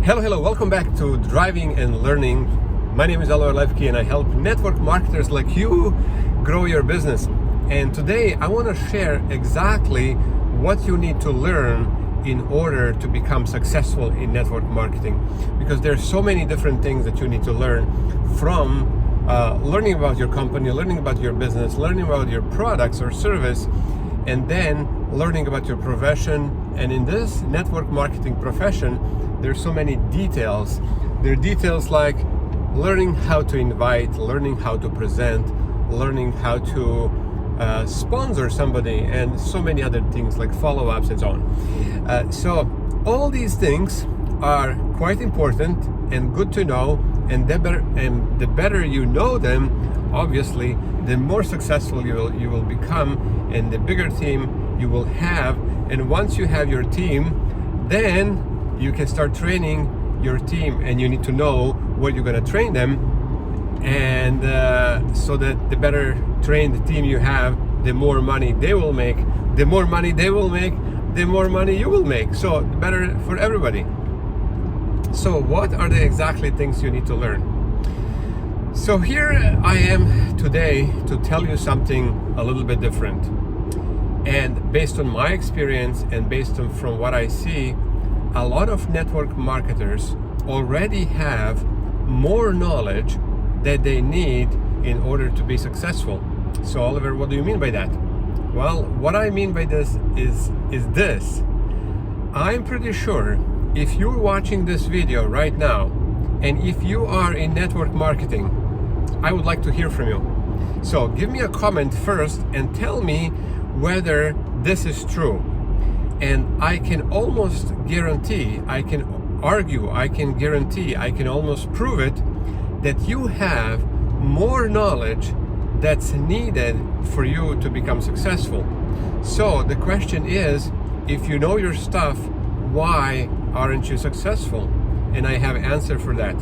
Hello, welcome back to Driving and Learning. My name is Aloy Levki and I help network marketers like you grow your business. And today I want to share exactly what you need to learn in order to become successful in network marketing. Because there's so many different things that you need to learn, from learning about your company, learning about your business, learning about your products or service, and then learning about your profession. And in this network marketing profession, there's so many details. There are details like learning how to invite, learning how to present, learning how to sponsor somebody, and so many other things like follow-ups and so on. So all these things are quite important and good to know, and the better you know them, obviously, the more successful you will become, and the bigger team you will have. And once you have your team, then you can start training your team, and you need to know what you're going to train them, and so that the better trained team you have, the more money they will make. The more money they will make, the more money you will make. So better for everybody. So what are the exactly things you need to learn? So here I am today to tell you something a little bit different. And based on my experience and based on from what I see, a lot of network marketers already have more knowledge that they need in order to be successful. So Oliver, what do you mean by that? Well, what I mean by this is this. I'm pretty sure if you're watching this video right now, and if you are in network marketing, I would like to hear from you. So give me a comment first and tell me whether this is true. And I can almost guarantee, I can argue, I can guarantee, I can almost prove it, that you have more knowledge that's needed for you to become successful. So the question is, if you know your stuff, why aren't you successful? And I have an answer for that.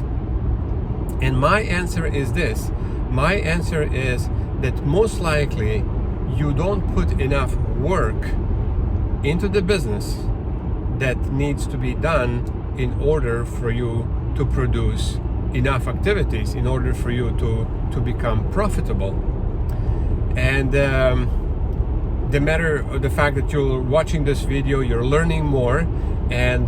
And my answer is this. My answer is that most likely you don't put enough work into the business that needs to be done in order for you to produce enough activities, in order for you to become profitable. And the matter of the fact that you're watching this video, you're learning more, and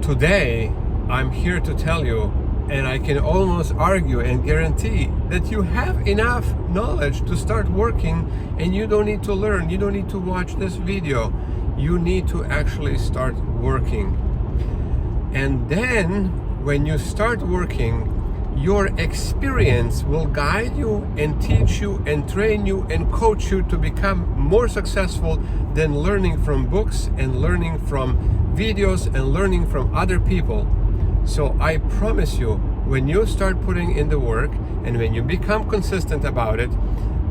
today I'm here to tell you, and I can almost argue and guarantee that you have enough knowledge to start working, and you don't need to learn, you don't need to watch this video. You need to actually start working. And then when you start working, your experience will guide you and teach you and train you and coach you to become more successful than learning from books and learning from videos and learning from other people. So I promise you, when you start putting in the work and when you become consistent about it,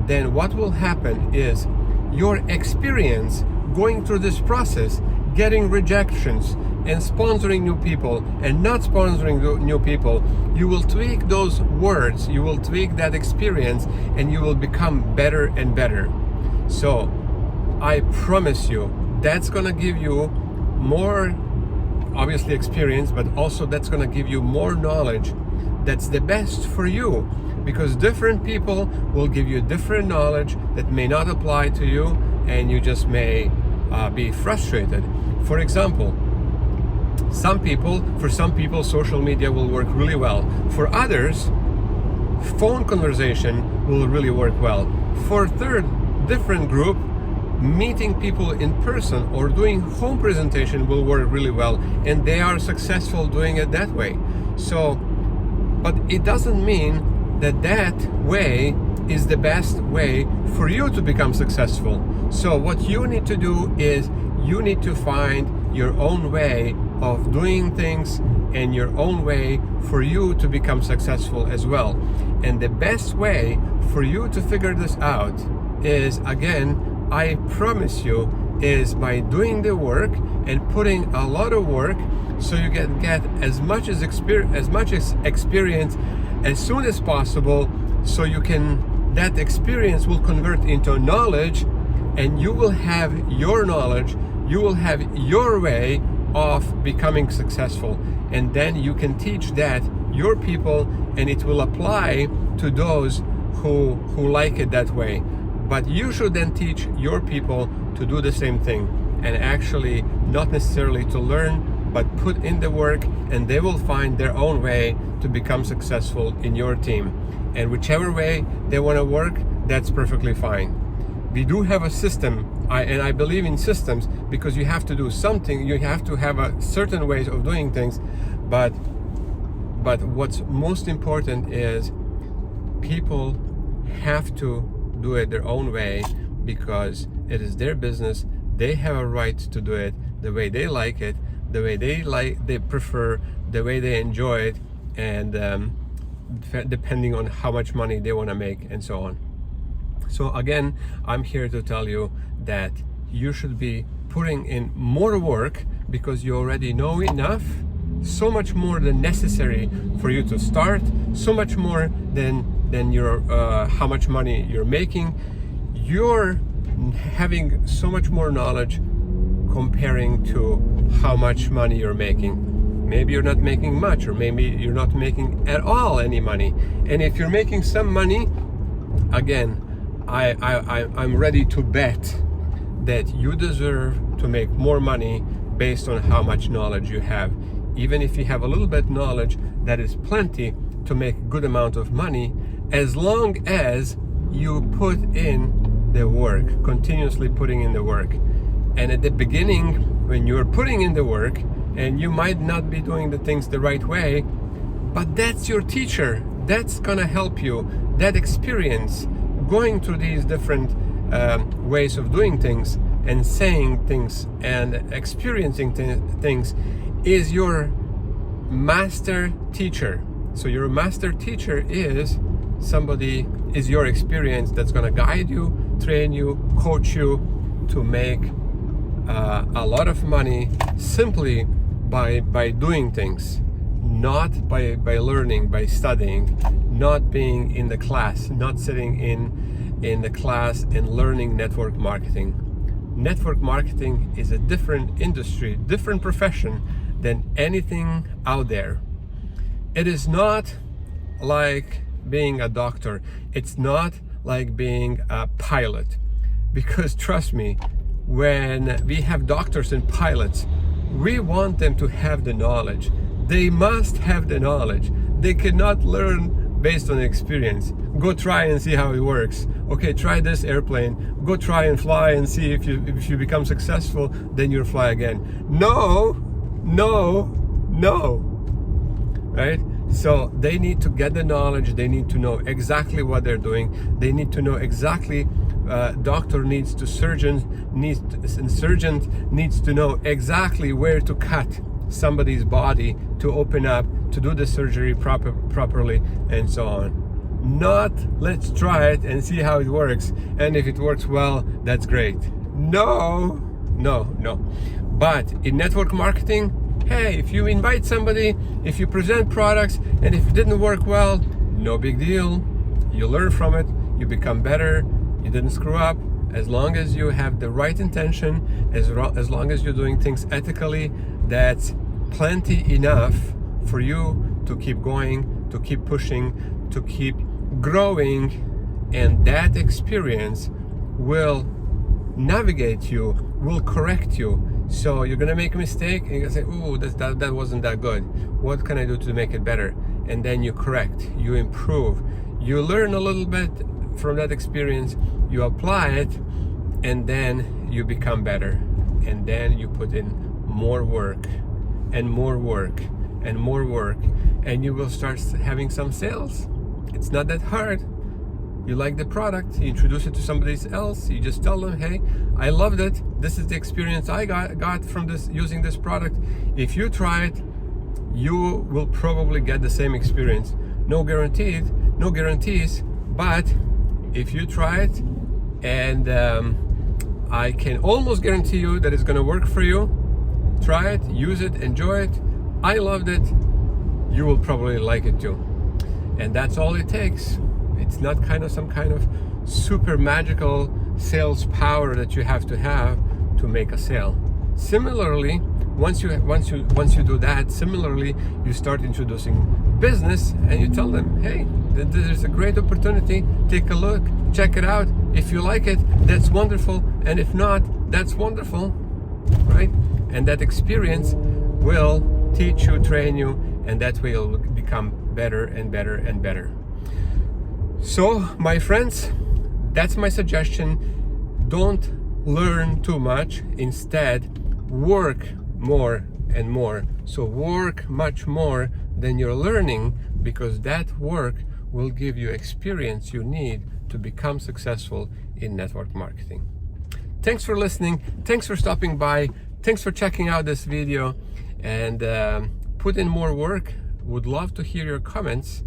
then what will happen is your experience going through this process, getting rejections and sponsoring new people and not sponsoring new people, you will tweak those words, you will tweak that experience, and you will become better and better. So I promise you, that's gonna give you more, obviously, experience, but also that's gonna give you more knowledge that's the best for you, because different people will give you different knowledge that may not apply to you, and you just may be frustrated. For example, for some people social media will work really well. For others, phone conversation will really work well. For a third different group, meeting people in person or doing home presentation will work really well, and they are successful doing it that way. So, but it doesn't mean that that way is the best way for you to become successful. So what you need to do is you need to find your own way of doing things and your own way for you to become successful as well. And the best way for you to figure this out is, again, I promise you, is by doing the work and putting a lot of work, so you can get as much experience as soon as possible, so you can, that experience will convert into knowledge, and you will have your knowledge, you will have your way of becoming successful, and then you can teach that your people, and it will apply to those who like it that way. But you should then teach your people to do the same thing, and actually not necessarily to learn, but put in the work, and they will find their own way to become successful in your team. And whichever way they want to work, that's perfectly fine. We do have a system, and I believe in systems, because you have to do something, you have to have a certain ways of doing things, but what's most important is people have to do it their own way, because it is their business. They have a right to do it the way they like it, the way they prefer, the way they enjoy it, and depending on how much money they want to make, and so on. So again, I'm here to tell you that you should be putting in more work, because you already know enough, so much more than necessary for you to start, so much more than your how much money you're making. You're having so much more knowledge comparing to how much money you're making. Maybe you're not making much, or maybe you're not making at all any money. And if you're making some money, again, I'm ready to bet that you deserve to make more money based on how much knowledge you have. Even if you have a little bit knowledge, that is plenty to make a good amount of money, as long as you put in the work, continuously putting in the work. And at the beginning, when you're putting in the work, and you might not be doing the things the right way, but that's your teacher. That's gonna help you. That experience, going through these different ways of doing things and saying things and experiencing things, is your master teacher. So your master teacher is your experience that's going to guide you, train you, coach you to make a lot of money simply by doing things, not by learning, by studying, not being in the class, not sitting in the class and learning network marketing. Network marketing is a different industry, different profession than anything out there. It is not like being a doctor. It's not like being a pilot, because trust me, when we have doctors and pilots, we want them to have the knowledge. They must have the knowledge. They cannot learn based on experience. Go try and see how it works. Okay, try this airplane. Go try and fly and see if you become successful, then you'll fly again. No, right? So they need to get the knowledge. They need to know exactly what they're doing. They need to know exactly. Doctor needs to surgeon needs to know exactly where to cut somebody's body to open up, to do the surgery properly, and so on. Not let's try it and see how it works, and if it works well, that's great. No. But in network marketing, hey, if you invite somebody, if you present products, and if it didn't work well, no big deal. You learn from it, you become better, you didn't screw up. As long as you have the right intention, as long as you're doing things ethically, that's plenty enough for you to keep going, to keep pushing, to keep growing, and that experience will navigate you, will correct you. So you're gonna make a mistake and you're gonna say, "Oh, that wasn't that good. What can I do to make it better?" And then you correct, you improve, you learn a little bit from that experience, you apply it, and then you become better. And then you put in more work and more work and more work, and you will start having some sales. It's not that hard. You like the product, you introduce it to somebody else, you just tell them, "Hey, I loved it. This is the experience I got from this, using this product. If you try it, you will probably get the same experience." No guarantees, but if you try it, and I can almost guarantee you that it's going to work for you. Try it, use it, enjoy it. I loved it. You will probably like it too. And that's all it takes. It's not some kind of super magical sales power that you have to make a sale. Similarly, once you do that, similarly, you start introducing business and you tell them, hey, there's a great opportunity, take a look, check it out. If you like it, that's wonderful, and if not, that's wonderful, right? And that experience will teach you, train you, and that way you'll become better and better and better. So, my friends, that's my suggestion. Don't learn too much. Instead, work more and more. So work much more than you're learning, because that work will give you experience you need to become successful in network marketing. Thanks for listening. Thanks for stopping by. Thanks for checking out this video, and put in more work. Would love to hear your comments,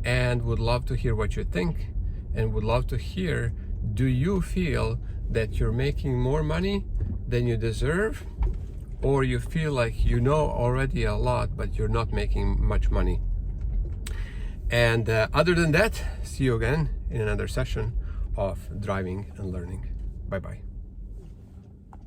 and would love to hear what you think, and would love to hear, do you feel that you're making more money than you deserve, or you feel like you know already a lot but you're not making much money? And other than that, see you again in another session of Driving and Learning. Bye bye.